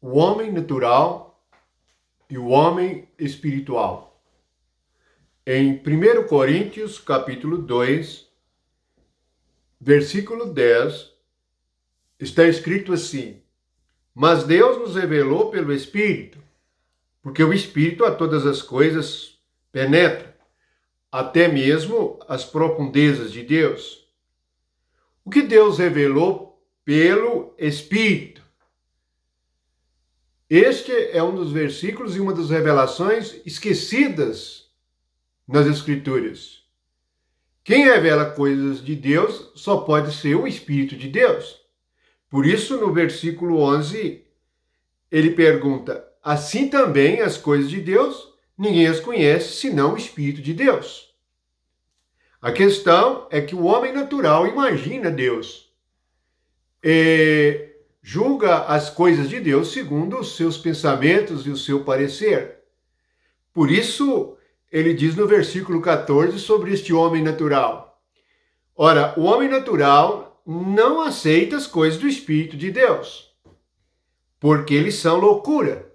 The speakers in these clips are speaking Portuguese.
o homem natural e o homem espiritual. Em 1 Coríntios, capítulo 2, versículo 10, está escrito assim: mas Deus nos revelou pelo Espírito, porque o Espírito a todas as coisas penetra, até mesmo as profundezas de Deus. O que Deus revelou pelo Espírito? Este é um dos versículos e uma das revelações esquecidas nas Escrituras. Quem revela coisas de Deus só pode ser o Espírito de Deus. Por isso, no versículo 11, ele pergunta: assim também as coisas de Deus, ninguém as conhece senão o Espírito de Deus. A questão é que o homem natural imagina Deus e julga as coisas de Deus segundo os seus pensamentos e o seu parecer. Por isso, ele diz no versículo 14 sobre este homem natural: ora, o homem natural não aceita as coisas do Espírito de Deus, porque eles são loucura,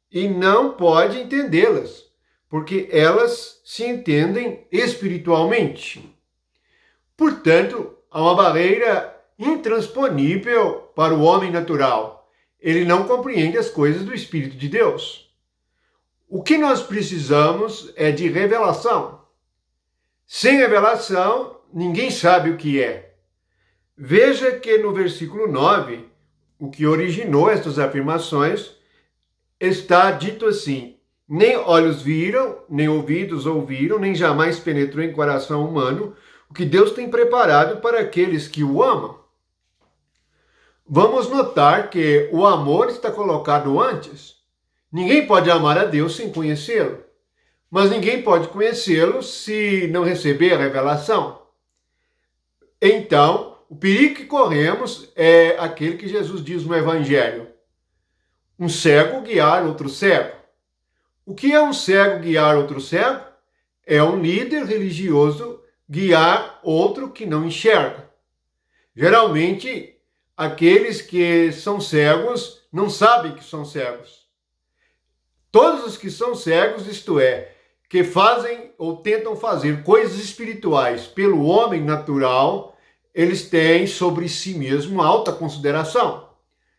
e não pode entendê-las, porque elas se entendem espiritualmente. Portanto, há uma barreira intransponível para o homem natural. Ele não compreende as coisas do Espírito de Deus. O que nós precisamos é de revelação. Sem revelação, ninguém sabe o que é. Veja que no versículo 9, o que originou estas afirmações, está dito assim: nem olhos viram, nem ouvidos ouviram, nem jamais penetrou em coração humano o que Deus tem preparado para aqueles que o amam. Vamos notar que o amor está colocado antes. Ninguém pode amar a Deus sem conhecê-lo, mas ninguém pode conhecê-lo se não receber a revelação. Então, o perigo que corremos é aquele que Jesus diz no Evangelho: um cego guiar outro cego. O que é um cego guiar outro cego? É um líder religioso guiar outro que não enxerga. Geralmente, aqueles que são cegos não sabem que são cegos. Todos os que são cegos, isto é, que fazem ou tentam fazer coisas espirituais pelo homem natural, eles têm sobre si mesmo alta consideração.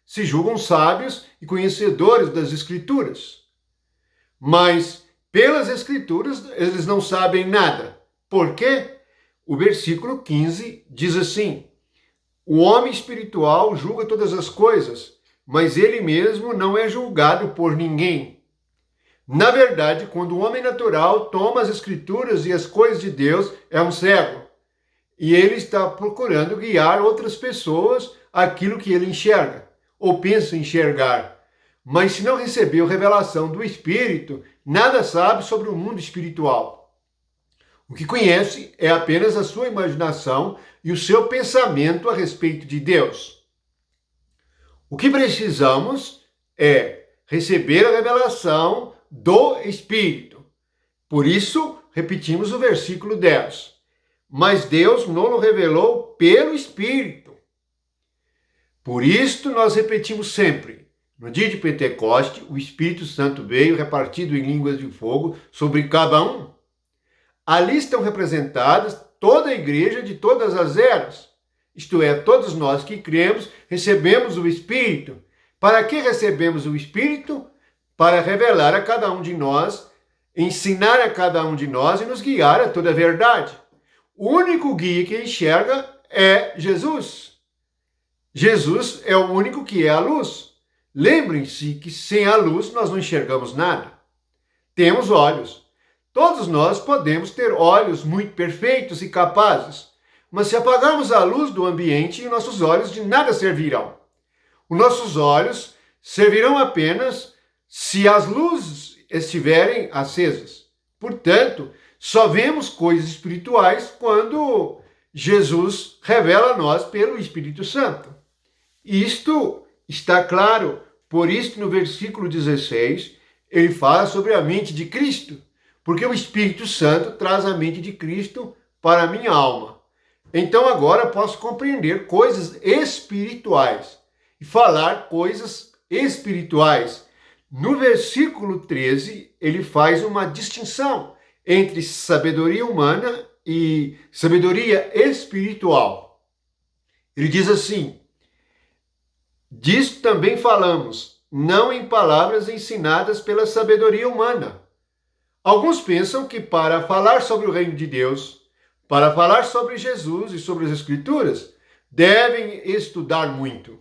Se julgam sábios e conhecedores das Escrituras. Mas, pelas Escrituras, eles não sabem nada. Por quê? O versículo 15 diz assim: o homem espiritual julga todas as coisas, mas ele mesmo não é julgado por ninguém. Na verdade, quando o homem natural toma as Escrituras e as coisas de Deus, é um cego. E ele está procurando guiar outras pessoas àquilo que ele enxerga, ou pensa enxergar. Mas se não recebeu revelação do Espírito, nada sabe sobre o mundo espiritual. O que conhece é apenas a sua imaginação e o seu pensamento a respeito de Deus. O que precisamos é receber a revelação do Espírito. Por isso, repetimos o versículo 10. Mas Deus nos revelou pelo Espírito. Por isto, nós repetimos sempre: no dia de Pentecoste, o Espírito Santo veio repartido em línguas de fogo sobre cada um. Ali estão representadas toda a igreja de todas as eras. Isto é, todos nós que cremos, recebemos o Espírito. Para que recebemos o Espírito? Para revelar a cada um de nós, ensinar a cada um de nós e nos guiar a toda a verdade. O único guia que enxerga é Jesus. Jesus é o único que é a luz. Lembrem-se que sem a luz nós não enxergamos nada. Temos olhos. Todos nós podemos ter olhos muito perfeitos e capazes, mas se apagarmos a luz do ambiente, nossos olhos de nada servirão. Os nossos olhos servirão apenas se as luzes estiverem acesas. Portanto, só vemos coisas espirituais quando Jesus revela a nós pelo Espírito Santo. Isto está claro, por isso no versículo 16, ele fala sobre a mente de Cristo, porque o Espírito Santo traz a mente de Cristo para a minha alma. Então agora posso compreender coisas espirituais e falar coisas espirituais. No versículo 13, ele faz uma distinção entre sabedoria humana e sabedoria espiritual. Ele diz assim: disto também falamos, não em palavras ensinadas pela sabedoria humana. Alguns pensam que para falar sobre o reino de Deus, para falar sobre Jesus e sobre as Escrituras, devem estudar muito.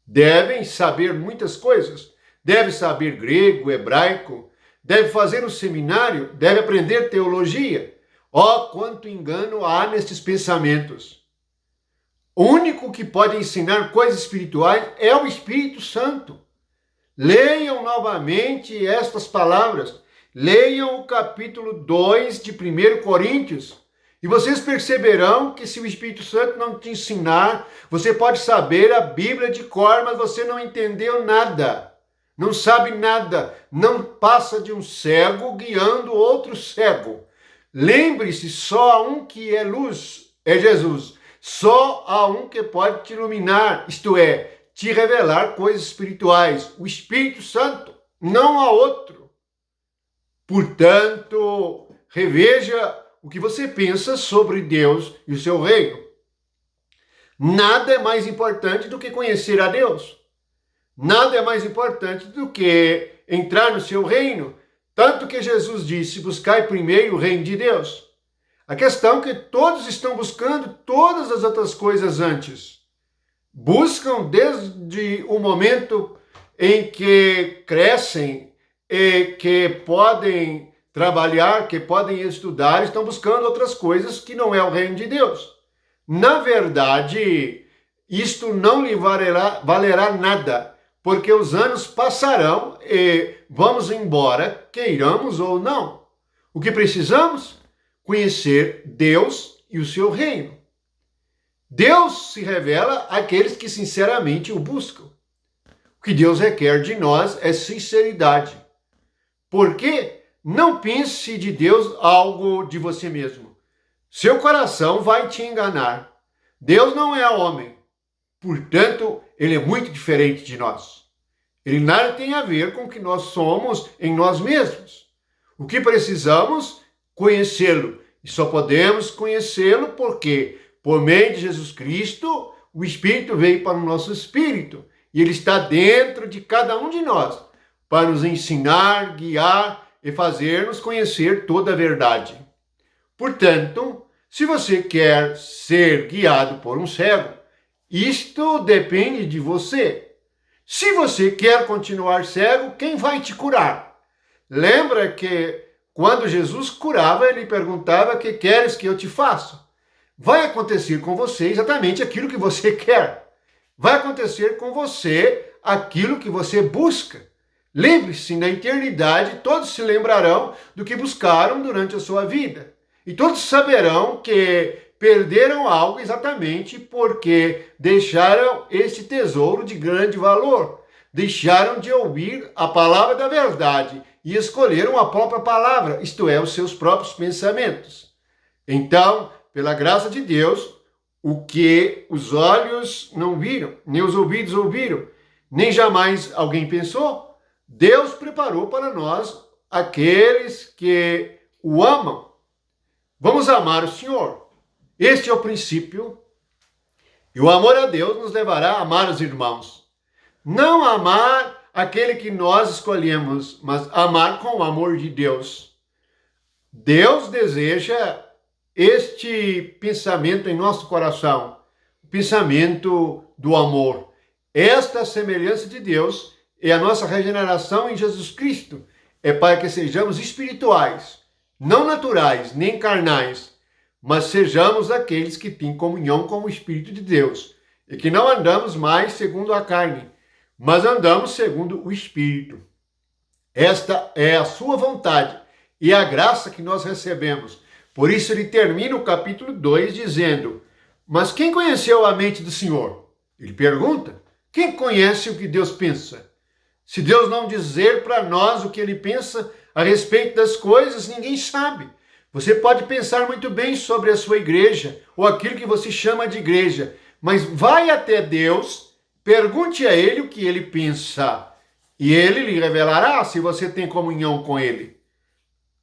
Devem saber muitas coisas. Deve saber grego, hebraico, deve fazer um seminário, deve aprender teologia. Ó, quanto engano há nestes pensamentos! O único que pode ensinar coisas espirituais é o Espírito Santo. Leiam novamente estas palavras. Leiam o capítulo 2 de 1 Coríntios. E vocês perceberão que se o Espírito Santo não te ensinar, você pode saber a Bíblia de cor, mas você não entendeu nada. Não sabe nada, não passa de um cego guiando outro cego. Lembre-se, só há um que é luz, é Jesus. Só há um que pode te iluminar, isto é, te revelar coisas espirituais, o Espírito Santo, não há outro. Portanto, reveja o que você pensa sobre Deus e o seu reino. Nada é mais importante do que conhecer a Deus. Nada é mais importante do que entrar no seu reino, tanto que Jesus disse: buscai primeiro o reino de Deus. A questão é que todos estão buscando todas as outras coisas antes. Buscam desde o momento em que crescem e que podem trabalhar, que podem estudar, estão buscando outras coisas que não é o reino de Deus. Na verdade, isto não lhe valerá nada, porque os anos passarão e vamos embora, queiramos ou não. O que precisamos? Conhecer Deus e o seu reino. Deus se revela àqueles que sinceramente o buscam. O que Deus requer de nós é sinceridade. Porque não pense de Deus algo de você mesmo. Seu coração vai te enganar. Deus não é homem. Portanto, ele é muito diferente de nós. Ele nada tem a ver com o que nós somos em nós mesmos. O que precisamos? Conhecê-lo. E só podemos conhecê-lo porque, por meio de Jesus Cristo, o Espírito veio para o nosso espírito. E ele está dentro de cada um de nós para nos ensinar, guiar e fazer-nos conhecer toda a verdade. Portanto, se você quer ser guiado por um cego, isto depende de você. Se você quer continuar cego, quem vai te curar? Lembra que quando Jesus curava, ele perguntava: que queres que eu te faça? Vai acontecer com você exatamente aquilo que você quer. Vai acontecer com você aquilo que você busca. Lembre-se, na eternidade, todos se lembrarão do que buscaram durante a sua vida. E todos saberão que perderam algo exatamente porque deixaram este tesouro de grande valor. Deixaram de ouvir a palavra da verdade e escolheram a própria palavra, isto é, os seus próprios pensamentos. Então, pela graça de Deus, o que os olhos não viram, nem os ouvidos ouviram, nem jamais alguém pensou, Deus preparou para nós aqueles que o amam. Vamos amar o Senhor. Este é o princípio. E o amor a Deus nos levará a amar os irmãos. Não amar aquele que nós escolhemos, mas amar com o amor de Deus. Deus deseja este pensamento em nosso coração, o pensamento do amor. Esta semelhança de Deus é a nossa regeneração em Jesus Cristo. É para que sejamos espirituais, não naturais, nem carnais, mas sejamos aqueles que têm comunhão com o Espírito de Deus e que não andamos mais segundo a carne, mas andamos segundo o Espírito. Esta é a sua vontade e a graça que nós recebemos. Por isso ele termina o capítulo 2 dizendo: mas quem conheceu a mente do Senhor? Ele pergunta: quem conhece o que Deus pensa? Se Deus não dizer para nós o que ele pensa a respeito das coisas, ninguém sabe. Você pode pensar muito bem sobre a sua igreja ou aquilo que você chama de igreja, mas vai até Deus Pergunte a ele o que ele pensa, e ele lhe revelará se você tem comunhão com ele.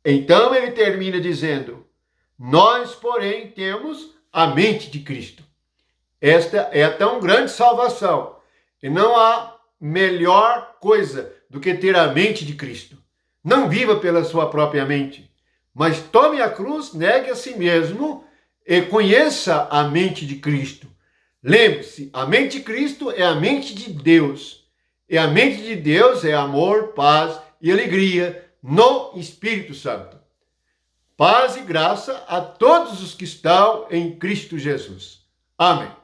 Então ele termina dizendo: nós, porém, temos a mente de Cristo. Esta é a tão grande salvação. E não há melhor coisa do que ter a mente de Cristo. Não viva pela sua própria mente, mas tome a cruz, negue a si mesmo e conheça a mente de Cristo. Lembre-se, a mente de Cristo é a mente de Deus. E a mente de Deus é amor, paz e alegria no Espírito Santo. Paz e graça a todos os que estão em Cristo Jesus. Amém.